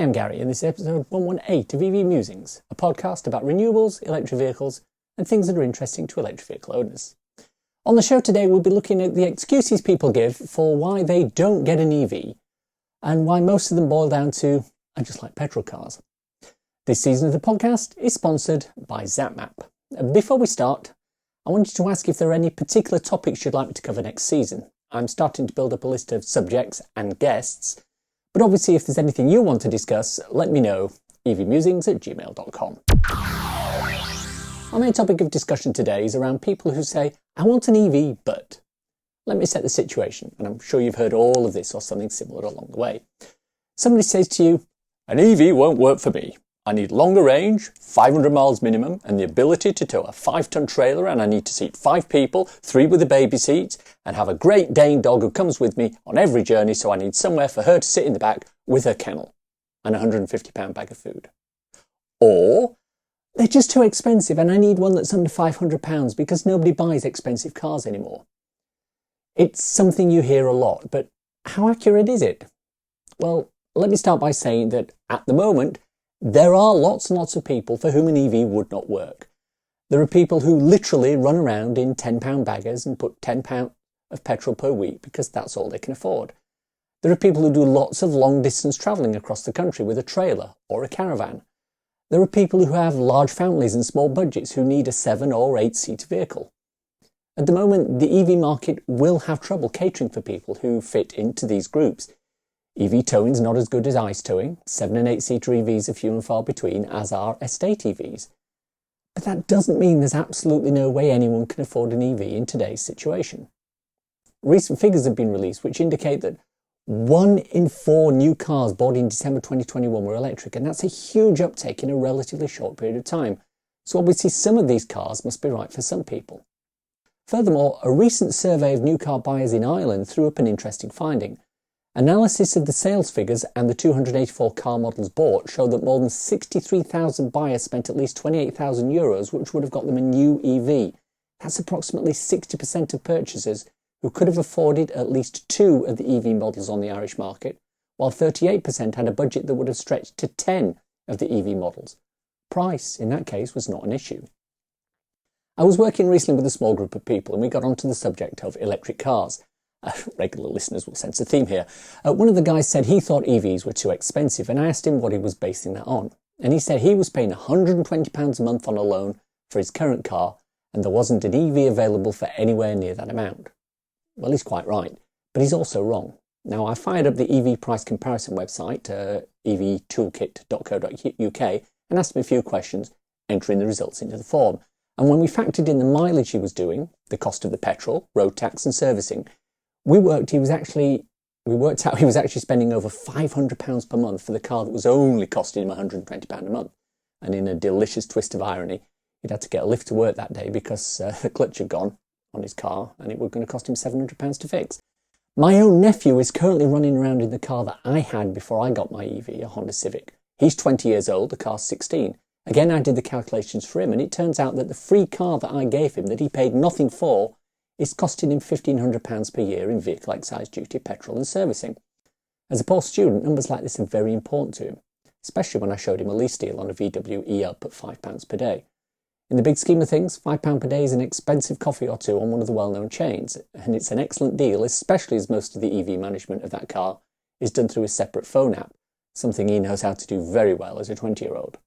I'm Gary, and this is episode 118 of EV Musings, a podcast about renewables, electric vehicles, and things that are interesting to electric vehicle owners. On the show today, we'll be looking at the excuses people give for why they don't get an EV, and why most of them boil down to, I just like petrol cars. This season of the podcast is sponsored by ZapMap. Before we start, I wanted to ask if there are any particular topics you'd like me to cover next season. I'm starting to build up a list of subjects and guests, but obviously if there's anything you want to discuss, let me know, evmusings@gmail.com. Our main topic of discussion today is around people who say, I want an EV, but... Let me set the situation, and I'm sure you've heard all of this or something similar along the way. Somebody says to you, an EV won't work for me. I need longer range, 500 miles minimum, and the ability to tow a 5-ton trailer, and I need to seat 5 people, 3 with a baby seat, and have a Great Dane dog who comes with me on every journey, so I need somewhere for her to sit in the back with her kennel and a £150 bag of food. Or, they're just too expensive and I need one that's under £500 because nobody buys expensive cars anymore. It's something you hear a lot, but how accurate is it? Well, let me start by saying that at the moment, there are lots and lots of people for whom an EV would not work. There are people who literally run around in £10 baggers and put £10 of petrol per week because that's all they can afford. There are people who do lots of long distance travelling across the country with a trailer or a caravan. There are people who have large families and small budgets who need a 7 or 8 seat vehicle. At the moment, the EV market will have trouble catering for people who fit into these groups. EV towing is not as good as ICE towing. 7 and 8 seater EVs are few and far between, as are estate EVs. But that doesn't mean there's absolutely no way anyone can afford an EV in today's situation. Recent figures have been released which indicate that 1 in 4 new cars bought in December 2021 were electric, and that's a huge uptake in a relatively short period of time. So obviously some of these cars must be right for some people. Furthermore, a recent survey of new car buyers in Ireland threw up an interesting finding. Analysis of the sales figures and the 284 car models bought showed that more than 63,000 buyers spent at least €28,000, which would have got them a new EV. That's approximately 60% of purchasers who could have afforded at least 2 of the EV models on the Irish market, while 38% had a budget that would have stretched to 10 of the EV models. Price, in that case, was not an issue. I was working recently with a small group of people and we got onto the subject of electric cars. Regular listeners will sense a theme here. One of the guys said he thought EVs were too expensive, and I asked him what he was basing that on. And he said he was paying £120 a month on a loan for his current car, and there wasn't an EV available for anywhere near that amount. Well, he's quite right, but he's also wrong. Now, I fired up the EV price comparison website, evtoolkit.co.uk, and asked him a few questions, entering the results into the form. And when we factored in the mileage he was doing, the cost of the petrol, road tax and servicing, we worked out he was actually spending over £500 per month for the car that was only costing him £120 a month. And in a delicious twist of irony, he'd had to get a lift to work that day because the clutch had gone on his car and it was going to cost him £700 to fix. My own nephew is currently running around in the car that I had before I got my EV, a Honda Civic. He's 20 years old, the car's 16. Again, I did the calculations for him, and it turns out that the free car that I gave him that he paid nothing for is costing him £1,500 per year in vehicle excise duty, petrol and servicing. As a poor student, numbers like this are very important to him, especially when I showed him a lease deal on a VW e-up at £5 per day. In the big scheme of things, £5 per day is an expensive coffee or two on one of the well-known chains, and it's an excellent deal, especially as most of the EV management of that car is done through a separate phone app, something he knows how to do very well as a 20-year-old.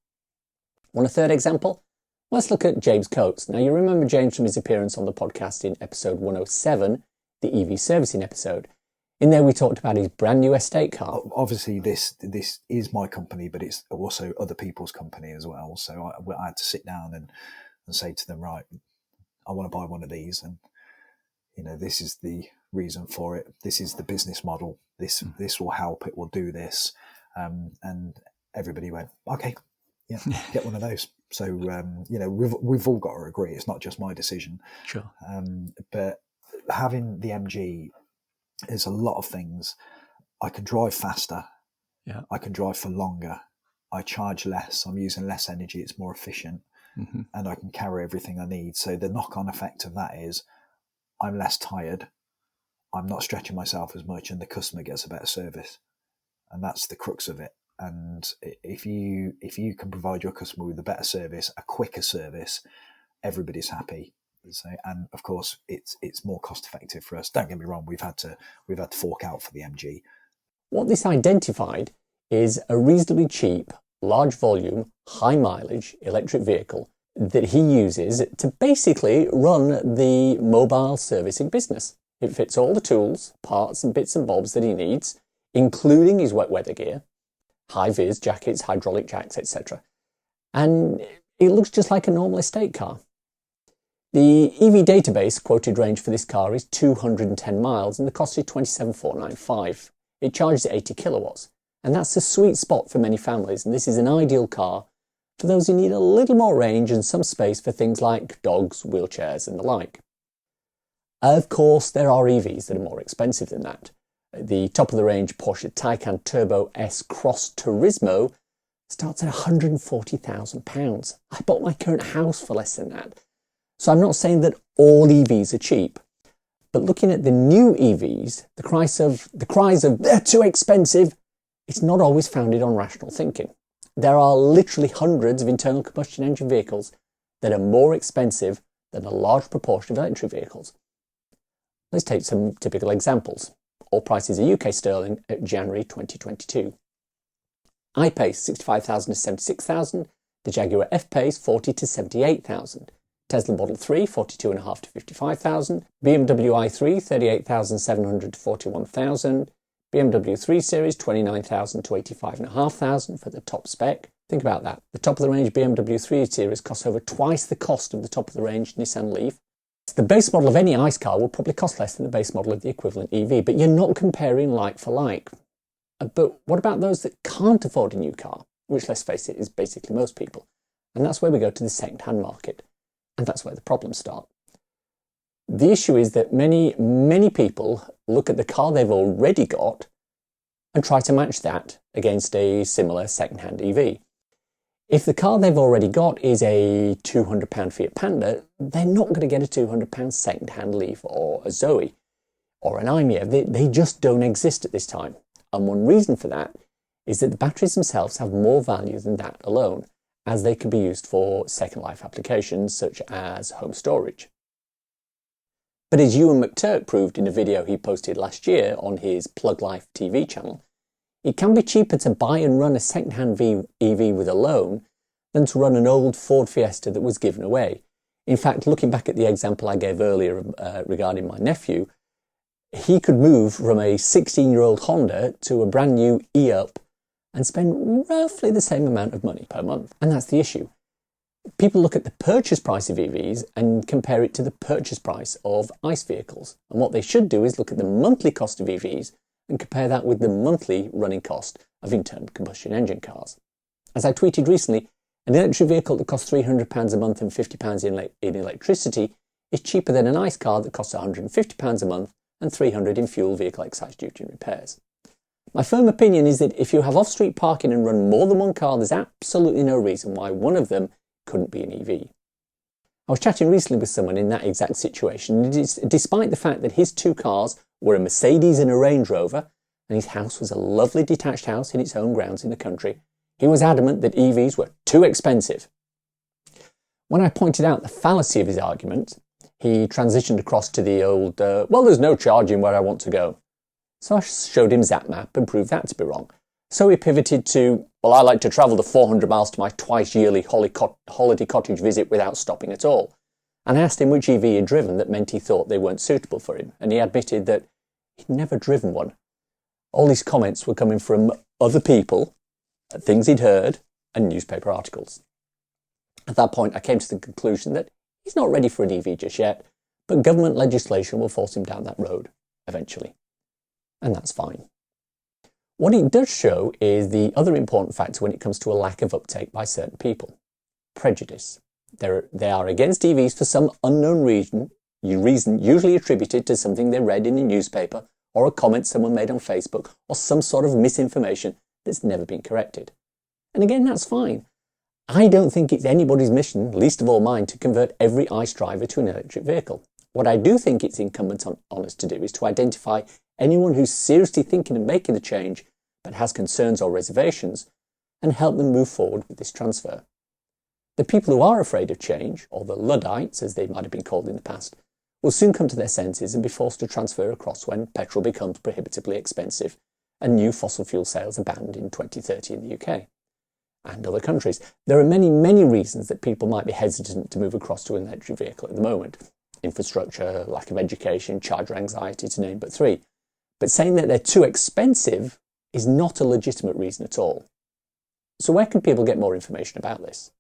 Want a third example? Let's look at James Coates. Now, you remember James from his appearance on the podcast in episode 107, the EV servicing episode. In there, we talked about his brand new estate car. Obviously, this is my company, but it's also other people's company as well. So I had to sit down and say to them, right, I want to buy one of these. And, this is the reason for it. This is the business model. This will help. It will do this. And everybody went, okay, yeah, get one of those. So, we've all got to agree. It's not just my decision. Sure. But having the MG is a lot of things. I can drive faster. Yeah. I can drive for longer. I charge less. I'm using less energy. It's more efficient. Mm-hmm. And I can carry everything I need. So the knock-on effect of that is I'm less tired. I'm not stretching myself as much, and the customer gets a better service. And that's the crux of it. And if you can provide your customer with a better service, a quicker service, everybody's happy. So, and of course, it's more cost effective for us. Don't get me wrong; we've had to fork out for the MG. What this identified is a reasonably cheap, large volume, high mileage electric vehicle that he uses to basically run the mobile servicing business. It fits all the tools, parts and bits and bobs that he needs, including his wet weather gear, high-vis jackets, hydraulic jacks, etc. And it looks just like a normal estate car. The EV database quoted range for this car is 210 miles and the cost is 27,495. It charges 80 kilowatts, and that's the sweet spot for many families, and this is an ideal car for those who need a little more range and some space for things like dogs, wheelchairs and the like. Of course, there are EVs that are more expensive than that. The top-of-the-range Porsche Taycan Turbo S Cross Turismo starts at £140,000. I bought my current house for less than that. So I'm not saying that all EVs are cheap, but looking at the new EVs, the cries of they're too expensive, it's not always founded on rational thinking. There are literally hundreds of internal combustion engine vehicles that are more expensive than a large proportion of electric vehicles. Let's take some typical examples. All prices are UK sterling at January 2022. I-Pace 65,000 to 76,000, the Jaguar F-Pace 40 to 78,000. Tesla Model 3, 42.5 to 55,000, BMW i3, 38,700 to 41,000, BMW 3 Series, 29,000 to 85,500 for the top spec. Think about that. The top-of-the-range BMW 3 Series costs over twice the cost of the top-of-the-range Nissan Leaf. The base model of any ICE car will probably cost less than the base model of the equivalent EV, but you're not comparing like for like. But what about those that can't afford a new car, which, let's face it, is basically most people? And that's where we go to the second-hand market. And that's where the problems start. The issue is that many people look at the car they've already got and try to match that against a similar second-hand EV. If the car they've already got is a £200 Fiat Panda, they're not going to get a £200 second-hand Leaf or a Zoe or an iMia. They just don't exist at this time. And one reason for that is that the batteries themselves have more value than that alone, as they can be used for second life applications such as home storage. But as Ewan McTurk proved in a video he posted last year on his Plug Life TV channel, it can be cheaper to buy and run a second-hand EV with a loan than to run an old Ford Fiesta that was given away. In fact, looking back at the example I gave earlier regarding my nephew, he could move from a 16-year-old Honda to a brand new E-Up and spend roughly the same amount of money per month. And that's the issue. People look at the purchase price of EVs and compare it to the purchase price of ICE vehicles. And what they should do is look at the monthly cost of EVs and compare that with the monthly running cost of internal combustion engine cars. As I tweeted recently, an electric vehicle that costs £300 a month and £50 in electricity is cheaper than an ICE car that costs £150 a month and £300 in fuel, vehicle excise duty and repairs. My firm opinion is that if you have off-street parking and run more than one car, there's absolutely no reason why one of them couldn't be an EV. I was chatting recently with someone in that exact situation, and despite the fact that his two cars were a Mercedes and a Range Rover, and his house was a lovely detached house in its own grounds in the country, he was adamant that EVs were too expensive. When I pointed out the fallacy of his argument, he transitioned across to the old, well, there's no charging where I want to go. So I showed him ZapMap and proved that to be wrong. So he pivoted to, well, I like to travel the 400 miles to my twice-yearly holiday cottage visit without stopping at all. And I asked him which EV he'd driven that meant he thought they weren't suitable for him, and he admitted that he'd never driven one. All his comments were coming from other people, things he'd heard, and newspaper articles. At that point, I came to the conclusion that he's not ready for an EV just yet, but government legislation will force him down that road eventually. And that's fine. What it does show is the other important factor when it comes to a lack of uptake by certain people. Prejudice. They are against EVs for some unknown reason, usually attributed to something they read in a newspaper or a comment someone made on Facebook or some sort of misinformation that's never been corrected. And again, that's fine. I don't think it's anybody's mission, least of all mine, to convert every ICE driver to an electric vehicle. What I do think it's incumbent on us to do is to identify anyone who's seriously thinking of making the change, but has concerns or reservations, and help them move forward with this transfer. The people who are afraid of change, or the Luddites as they might have been called in the past, will soon come to their senses and be forced to transfer across when petrol becomes prohibitively expensive and new fossil fuel sales are banned in 2030 in the UK and other countries. There are many, many reasons that people might be hesitant to move across to an electric vehicle at the moment. Infrastructure, lack of education, charger anxiety, to name but three. But saying that they're too expensive is not a legitimate reason at all. So where can people get more information about this?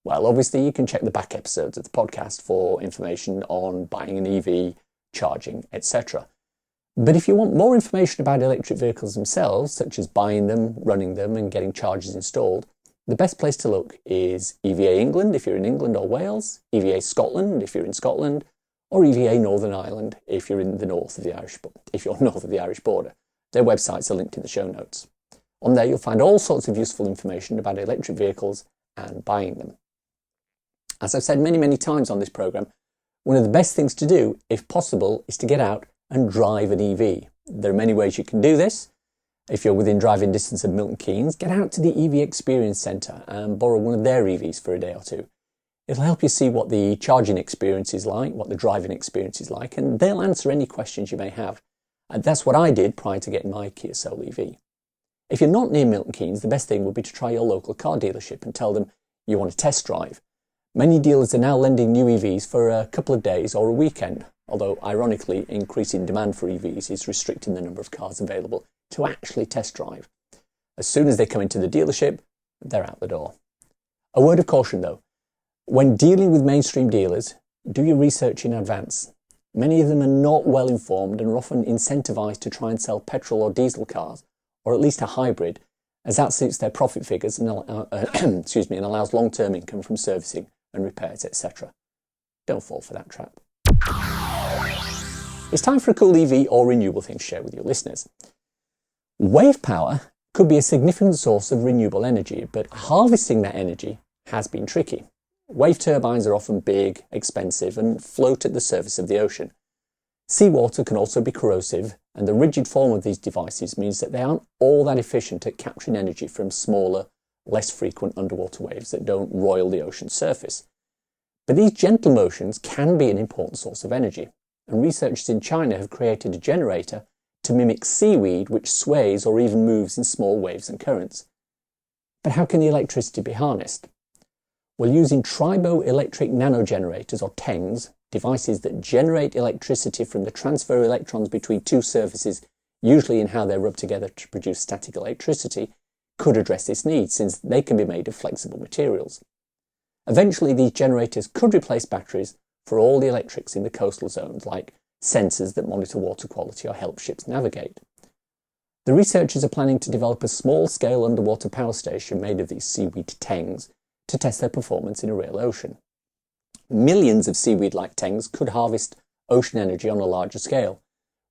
Well, obviously you can check the back episodes of the podcast for information on buying an EV, charging, etc. But if you want more information about electric vehicles themselves, such as buying them, running them and getting chargers installed, the best place to look is EVA England if you're in England or Wales, EVA Scotland if you're in Scotland, or EVA Northern Ireland if you're in the north of the Irish border. Their websites are linked in the show notes. On there you'll find all sorts of useful information about electric vehicles and buying them. As I've said many, many times on this programme, one of the best things to do, if possible, is to get out and drive an EV. There are many ways you can do this. If you're within driving distance of Milton Keynes, get out to the EV Experience Centre and borrow one of their EVs for a day or two. It'll help you see what the charging experience is like, what the driving experience is like, and they'll answer any questions you may have. And that's what I did prior to getting my Kia Soul EV. If you're not near Milton Keynes, the best thing would be to try your local car dealership and tell them you want a test drive. Many dealers are now lending new EVs for a couple of days or a weekend, although ironically increasing demand for EVs is restricting the number of cars available to actually test drive. As soon as they come into the dealership, they're out the door. A word of caution though, when dealing with mainstream dealers, do your research in advance. Many of them are not well informed and are often incentivised to try and sell petrol or diesel cars, or at least a hybrid, as that suits their profit figures and allows long-term income from servicing and repairs, etc. Don't fall for that trap. It's time for a cool EV or renewable thing to share with your listeners. Wave power could be a significant source of renewable energy, but harvesting that energy has been tricky. Wave turbines are often big, expensive, and float at the surface of the ocean. Seawater can also be corrosive, and the rigid form of these devices means that they aren't all that efficient at capturing energy from smaller, less frequent underwater waves that don't roil the ocean's surface. But these gentle motions can be an important source of energy, and researchers in China have created a generator to mimic seaweed which sways or even moves in small waves and currents. But how can the electricity be harnessed? Well, using Triboelectric Nanogenerators, or TENGs, devices that generate electricity from the transfer of electrons between two surfaces, usually in how they're rubbed together to produce static electricity, could address this need, since they can be made of flexible materials. Eventually, these generators could replace batteries for all the electrics in the coastal zones, like sensors that monitor water quality or help ships navigate. The researchers are planning to develop a small-scale underwater power station made of these seaweed TENGs to test their performance in a real ocean. Millions of seaweed-like TENGs could harvest ocean energy on a larger scale.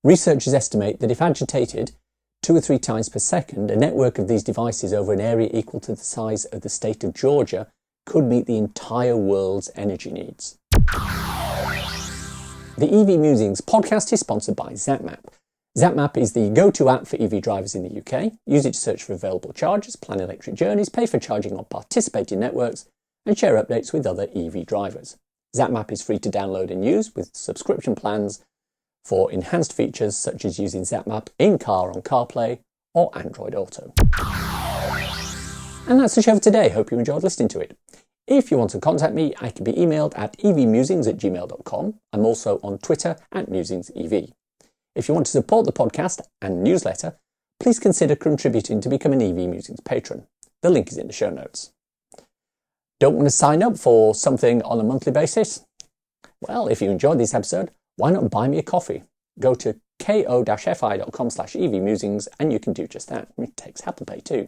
Researchers estimate that if agitated 2 or 3 times per second, a network of these devices over an area equal to the size of the state of Georgia could meet the entire world's energy needs. The EV Musings podcast is sponsored by ZapMap. ZapMap is the go-to app for EV drivers in the UK. Use it to search for available chargers, plan electric journeys, pay for charging on participating networks, and share updates with other EV drivers. ZapMap is free to download and use with subscription plans for enhanced features such as using ZapMap in-car on CarPlay or Android Auto. And that's the show for today. Hope you enjoyed listening to it. If you want to contact me, I can be emailed at evmusings@gmail.com. I'm also on Twitter @musingsev. If you want to support the podcast and newsletter, please consider contributing to become an EV Musings patron. The link is in the show notes. Don't want to sign up for something on a monthly basis? Well, if you enjoyed this episode, why not buy me a coffee? Go to ko-fi.com/evmusings and you can do just that. It takes Apple Pay too.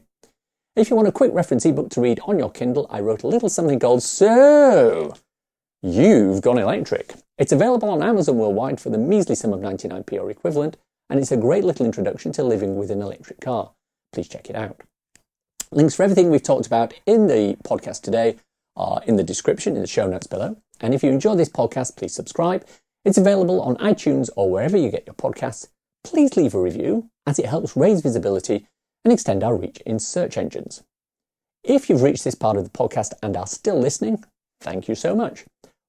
If you want a quick reference ebook to read on your Kindle, I wrote a little something called So You've Gone Electric. It's available on Amazon worldwide for the measly sum of 99p or equivalent, and it's a great little introduction to living with an electric car. Please check it out. Links for everything we've talked about in the podcast today are in the description, in the show notes below. And if you enjoy this podcast, please subscribe. It's available on iTunes or wherever you get your podcasts. Please leave a review, as it helps raise visibility and extend our reach in search engines. If you've reached this part of the podcast and are still listening, thank you so much.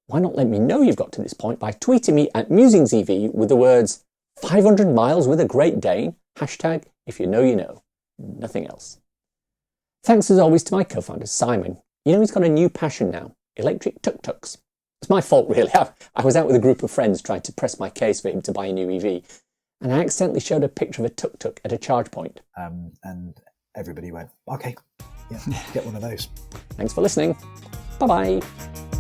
Why not let me know you've got to this point by tweeting me at MusingsEV with the words 500 miles with a Great Dane, hashtag if you know you know, nothing else. Thanks as always to my co-founder Simon. You know he's got a new passion now, electric tuk-tuks. It's my fault really. I was out with a group of friends trying to press my case for him to buy a new EV, and I accidentally showed a picture of a tuk-tuk at a charge point. And everybody went, okay, yeah, get one of those. Thanks for listening. Bye-bye.